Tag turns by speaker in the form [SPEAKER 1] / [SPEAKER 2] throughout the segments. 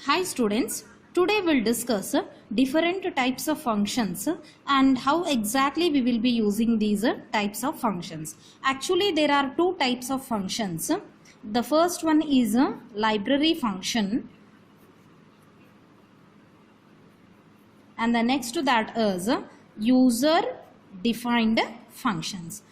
[SPEAKER 1] Hi students, today we'll discuss different types of functions and how exactly we will be using these types of functions. Actually there are two types of functions. The first one is a library function and the next to that is user defined functions.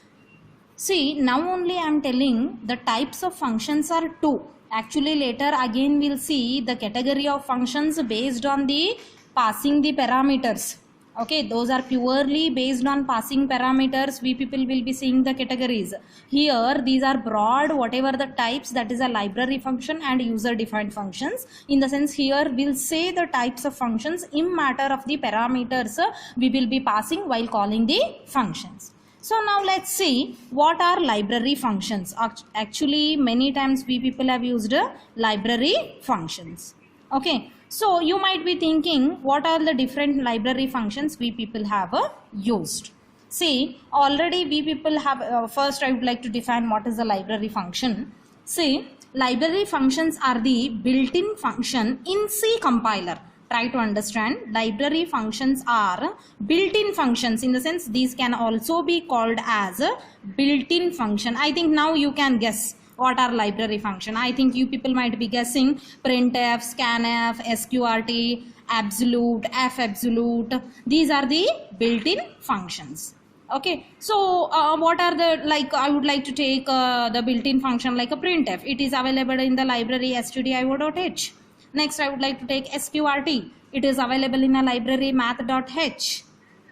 [SPEAKER 1] See, now only I am telling the types of functions are two. Actually later again we'll see the category of functions based on the passing the parameters. Okay, those are purely based on passing parameters. We people will be seeing the categories. Here these are broad, whatever the types, that is a library function and user defined functions. In the sense here we'll say the types of functions in matter of the parameters we will be passing while calling the functions. So now let's see what are library functions. Actually many times we people have used library functions. Okay, so you might be thinking what are the different library functions we people have used. See, already we people have, first I would like to define what is a library function. See, library functions are the built-in function in C compiler. Try to understand, library functions are built-in functions, in the sense these can also be called as a built-in function. I think now you can guess what are library function. I think you people might be guessing printf, scanf, sqrt, absolute, f absolute. These are the built-in functions. Okay, so what are the, like I would like to take the built-in function like a printf. It is available in the library stdio.h. Next, I would like to take sqrt. It is available in a library math.h.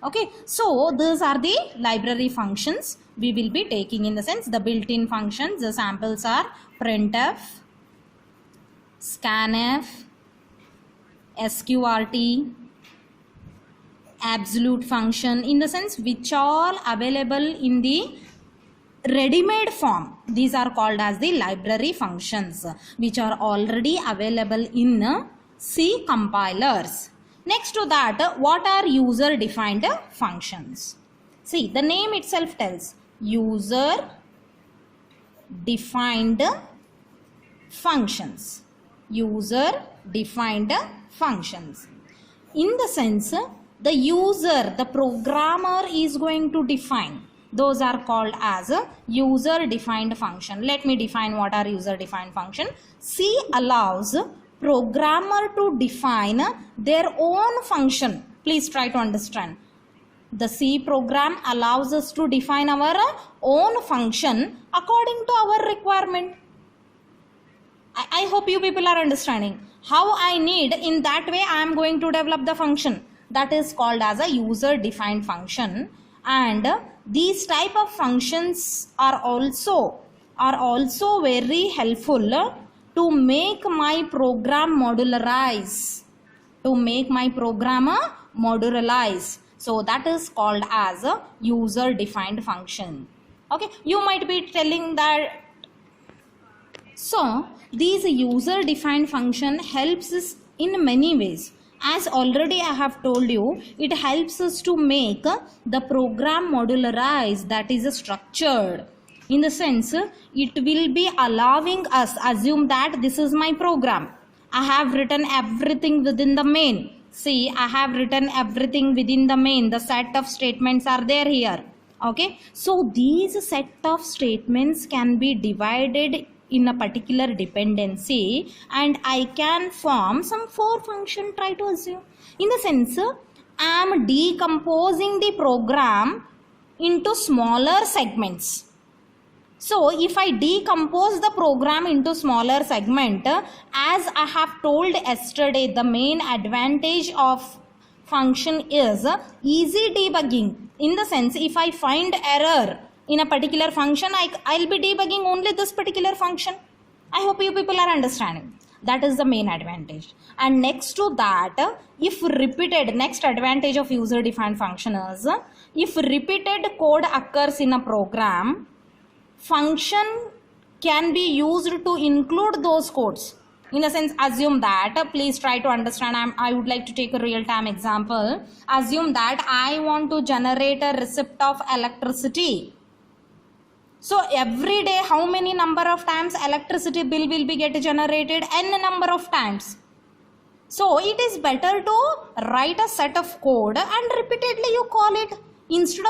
[SPEAKER 1] Okay, so these are the library functions we will be taking, in the sense the built-in functions. The samples are printf, scanf, sqrt, absolute function, in the sense which all available in the ready-made form. These are called as the library functions which are already available in C compilers. Next to that, what are user defined functions? See, the name itself tells user defined functions. User defined functions. In the sense, the user, the programmer is going to define. Those are called as a user defined function. Let me define what are user defined function. C allows programmer to define their own function. Please try to understand. The C program allows us to define our own function according to our requirement. I hope you people are understanding. How I need, in that way I am going to develop the function. That is called as a user defined function. And these type of functions are also very helpful to make my program modularize. To make my program modularize. So that is called as a user defined function. Okay, you might be telling that. So these user defined function helps us in many ways. As already I have told you, it helps us to make the program modularized, that is structured. In the sense, it will be allowing us, assume that this is my program. I have written everything within the main. See, I have written everything within the main. The set of statements are there here. Okay, so these set of statements can be divided in a particular dependency and I can form some for function, try to assume. In the sense, I am decomposing the program into smaller segments. So if I decompose the program into smaller segment, as I have told yesterday, the main advantage of function is easy debugging. In the sense, if I find error in a particular function, I'll be debugging only this particular function. I hope you people are understanding. That is the main advantage. And next to that, if repeated, next advantage of user defined function is, if repeated code occurs in a program, function can be used to include those codes. In a sense, assume that, please try to understand, I would like to take a real-time example. Assume that I want to generate a receipt of electricity. So every day, how many number of times electricity bill will be get generated? N number of times. So it is better to write a set of code and repeatedly you call it, instead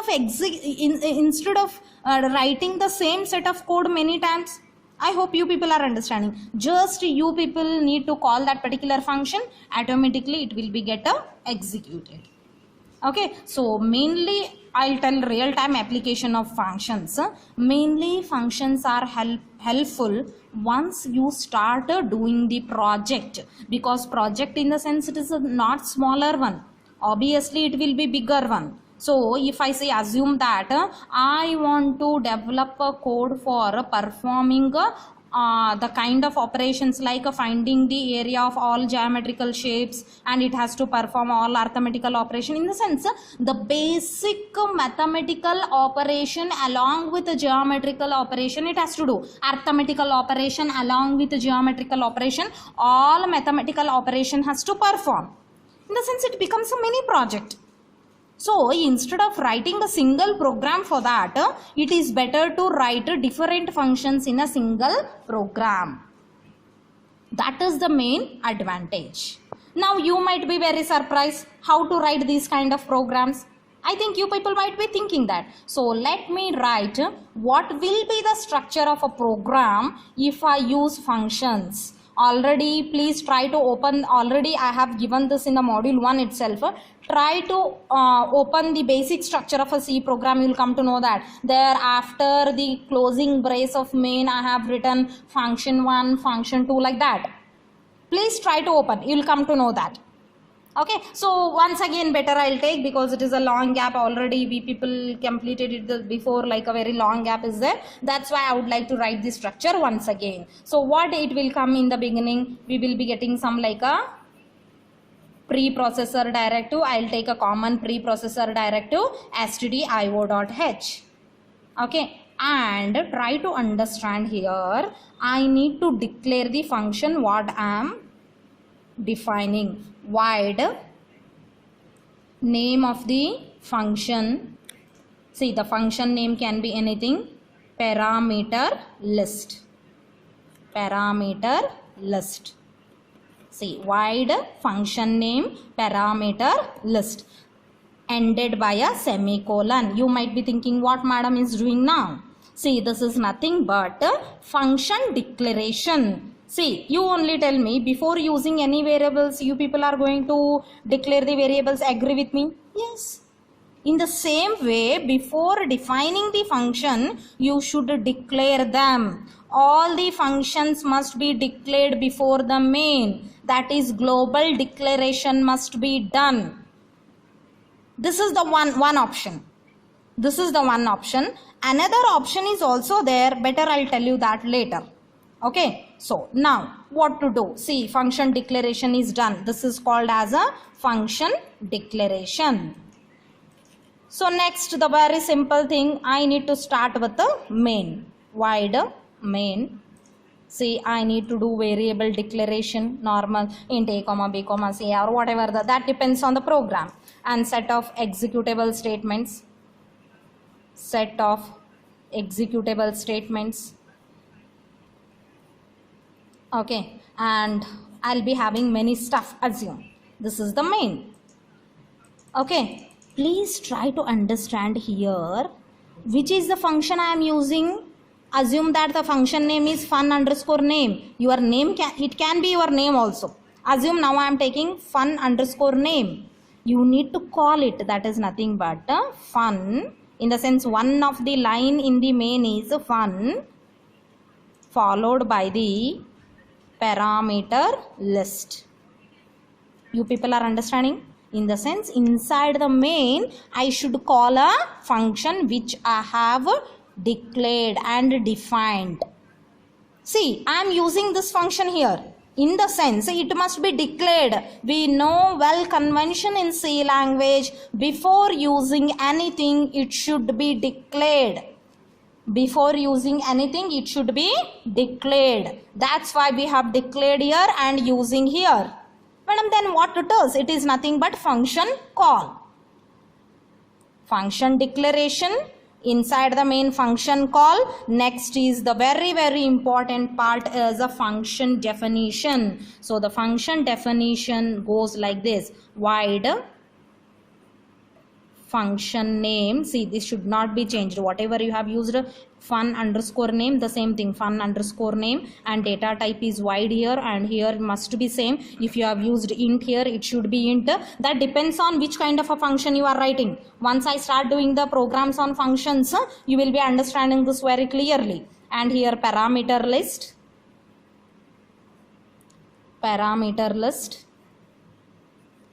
[SPEAKER 1] of writing the same set of code many times. I hope you people are understanding. Just you people need to call that particular function, automatically it will be executed. Okay, so mainly I'll tell real time application of functions. Mainly functions are helpful once you start doing the project, because project in the sense it is a not smaller one, obviously it will be bigger one. So if I say, assume that I want to develop a code for performing the kind of operations like finding the area of all geometrical shapes, and it has to perform all arithmetical operation, in the sense the basic mathematical operation along with the geometrical operation it has to do, arithmetical operation along with the geometrical operation, all mathematical operation has to perform. In the sense it becomes a mini project. So instead of writing a single program for that, it is better to write different functions in a single program. That is the main advantage. Now you might be very surprised how to write these kind of programs. I think you people might be thinking that. So let me write what will be the structure of a program if I use functions. Already please try to open, already I have given this in the module 1 itself. Try to open the basic structure of a C program. You will come to know that there, after the closing brace of main, I have written function 1, function 2, like that. Please try to open, you will come to know that. Okay, so once again better I'll take, because it is a long gap already, we people completed it before, like a very long gap is there. That's why I would like to write the structure once again. So what it will come in the beginning, we will be getting some like a preprocessor directive. I'll take a common preprocessor directive, stdio.h. Okay, and try to understand here, I need to declare the function what I am defining. Void name of the function, see the function name can be anything, parameter list, parameter list. See, void function name parameter list, ended by a semicolon. You might be thinking what madam is doing now. See, this is nothing but function declaration. See, you only tell me, before using any variables you people are going to declare the variables, agree with me? Yes. In the same way, before defining the function you should declare them. All the functions must be declared before the main, that is global declaration must be done. This is the one option. This is the one option. Another option is also there, better I'll tell you that later. Okay, so now what to do? See, function declaration is done. This is called as a function declaration. So next, the very simple thing, I need to start with the main. Void main. See, I need to do variable declaration, normal int a comma b comma c or whatever, that depends on the program, and set of executable statements, set of executable statements. Okay, and I'll be having many stuff, assume this is the main. Okay, please try to understand here which is the function I am using. Assume that the function name is fun underscore name. Your name it can be your name also. Assume now I am taking fun underscore name. You need to call it, that is nothing but fun, in the sense one of the line in the main is fun followed by the parameter list. You people are understanding? In the sense, inside the main I should call a function which I have declared and defined. See, I am using this function here. In the sense, it must be declared. We know well convention in C language, before using anything it should be declared. Before using anything it should be declared. That's why we have declared here and using here. Madam, then what it is? It is nothing but function call. Function declaration inside the main function call. Next is the very important part is a function definition. So the function definition goes like this: void function name. See, this should not be changed. Whatever you have used fun underscore name, the same thing, fun underscore name, and data type is void here, and here must be same. If you have used int here, it should be int. That depends on which kind of a function you are writing. Once I start doing the programs on functions, you will be understanding this very clearly. And here parameter list,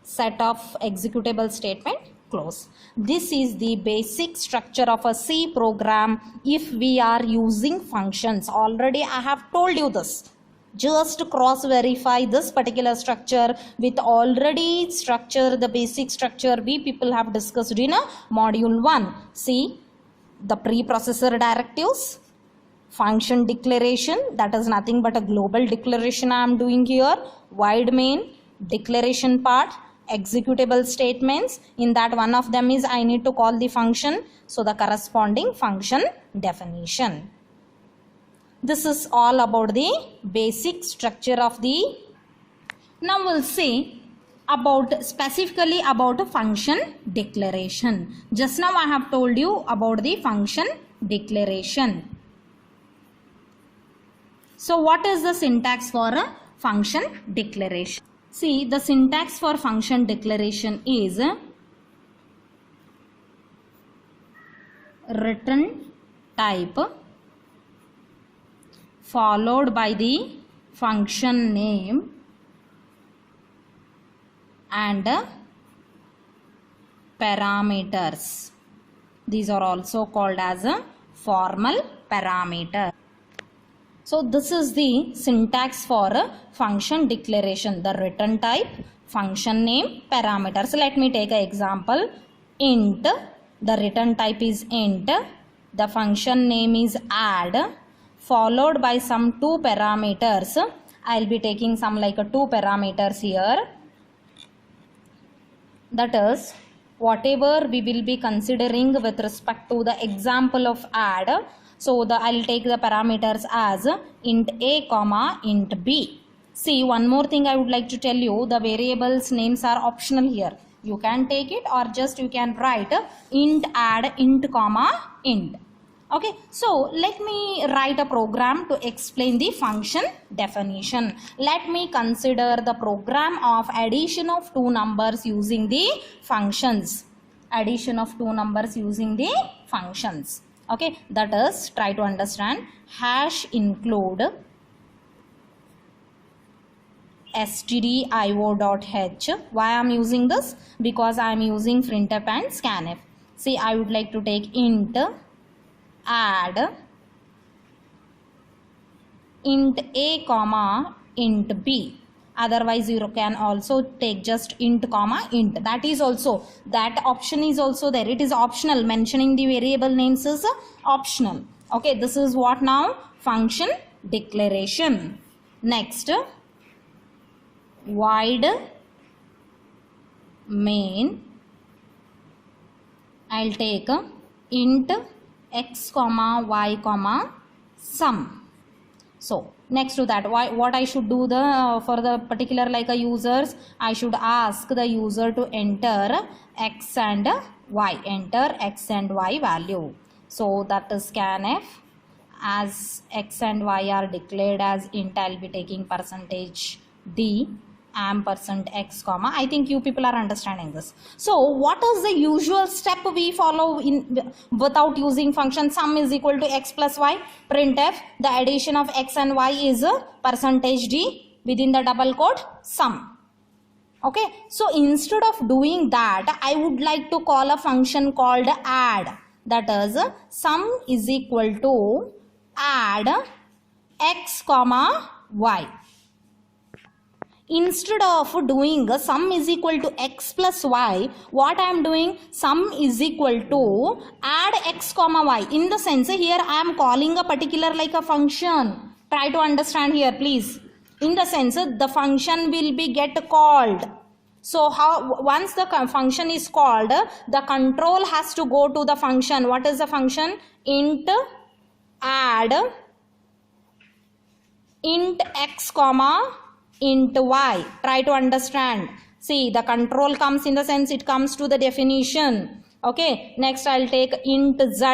[SPEAKER 1] set of executable statement, close. This is the basic structure of a C program if we are using functions. Already I have told you this. Just cross verify this particular structure with already structure, the basic structure we people have discussed in module 1. See, the preprocessor directives, function declaration, that is nothing but a global declaration I am doing here, void main, declaration part, executable statements. In that, one of them is I need to call the function, so the corresponding function definition. This is all about the basic structure of the. Now we'll see about specifically about a function declaration. Just now I have told you about the function declaration. So what is the syntax for a function declaration? See, the syntax for function declaration is return type followed by the function name and parameters. These are also called as a formal parameter. So this is the syntax for a function declaration: the return type, function name, parameters. Let me take an example. Int, the return type is int, the function name is add, followed by some 2 parameters. I'll be taking some like 2 parameters here. That is, whatever we will be considering with respect to the example of add. So I'll take the parameters as int a comma int b. See, one more thing I would like to tell you, the variables names are optional here. You can take it or just you can write int add int comma int. Okay, so let me write a program to explain the function definition. Let me consider the program of addition of 2 numbers using the functions. Addition of 2 numbers using the functions. Okay, that is, try to understand. Hash include stdio.h. Why I am using this? Because I am using printf and scanf. See, I would like to take int add int a comma int b. Otherwise you can also take just int comma int. That is also, that option is also there. It is optional. Mentioning the variable names is optional. Okay, this is what now? Function declaration. Next, void main. I'll take int x comma y comma sum. So next to that, what I should do for the particular like a users, I should ask the user to enter x and y, enter x and y value. So that is scanf. As x and y are declared as int, I'll be taking %d %x comma. I think you people are understanding this. So what is the usual step we follow in without using function? Sum is equal to x plus y. Printf, the addition of x and y is %d within the double quote sum. Okay, so instead of doing that, I would like to call a function called add. That is, sum is equal to add x comma y. Instead of doing sum is equal to x plus y, what I am doing, sum is equal to add x comma y. In the sense, here I am calling a particular like a function. Try to understand here please. In the sense, the function will be get called. So how once the function is called, the control has to go to the function. What is the function? Int add int x comma int y. Try to understand. See, the control comes in the sense it comes to the definition. Okay, next I'll take int z.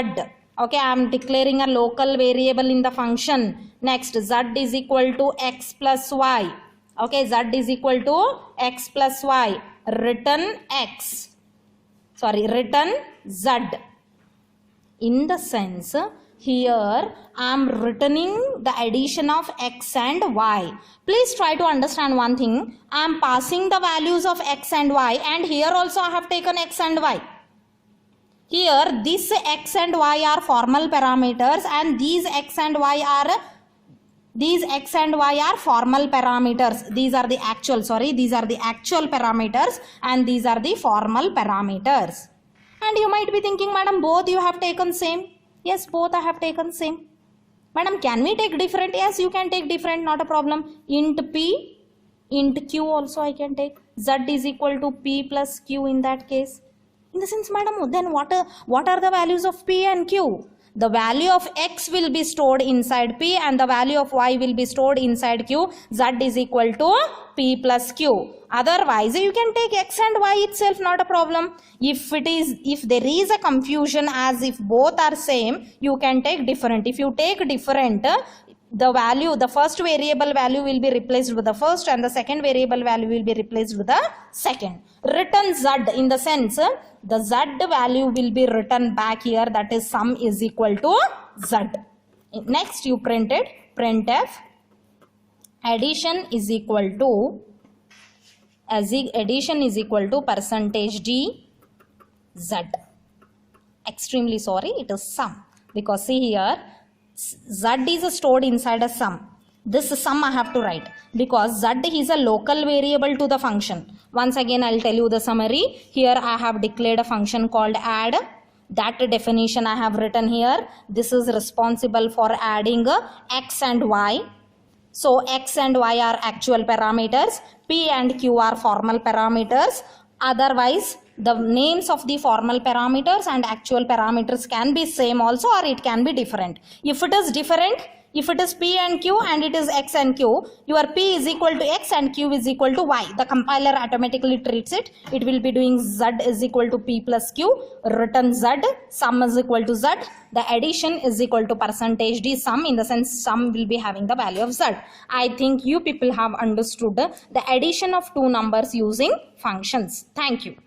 [SPEAKER 1] Okay, I am declaring a local variable in the function. Next, z is equal to x plus y. Okay, z is equal to x plus y. Return z. In the sense, here I am returning the addition of x and y. Please try to understand one thing. I am passing the values of x and y, and here also I have taken x and y. Here this x and y are formal parameters, and these x and y are formal parameters. These are the actual parameters, and these are the formal parameters. And you might be thinking, madam, both you have taken same. Yes, both I have taken same. Madam, can we take different? Yes, you can take different, not a problem. Int p, int q also I can take. Z is equal to p plus q in that case. In the sense, madam, then what are the values of p and q? The value of x will be stored inside p and the value of y will be stored inside q. Z is equal to p plus q. Otherwise, you can take x and y itself, not a problem. If there is a confusion as if both are same, you can take different. If you take different, the first variable value will be replaced with the first and the second variable value will be replaced with the second. Return z, in the sense the z value will be written back here, that is sum is equal to z. Next you printed printf addition is equal to percentage d z. Extremely sorry, it is sum, because see here z is stored inside a sum. This sum I have to write because z is a local variable to the function. Once again I'll tell you the summary. Here I have declared a function called add. That definition I have written here. This is responsible for adding x and y. So x and y are actual parameters. P and q are formal parameters. Otherwise, the names of the formal parameters and actual parameters can be same also, or it can be different. If it is different, if it is p and q and it is x and q, your p is equal to x and q is equal to y. The compiler automatically treats it. It will be doing z is equal to p plus q, return z, sum is equal to z. The addition is equal to percentage d sum, in the sense sum will be having the value of z. I think you people have understood the addition of two numbers using functions. Thank you.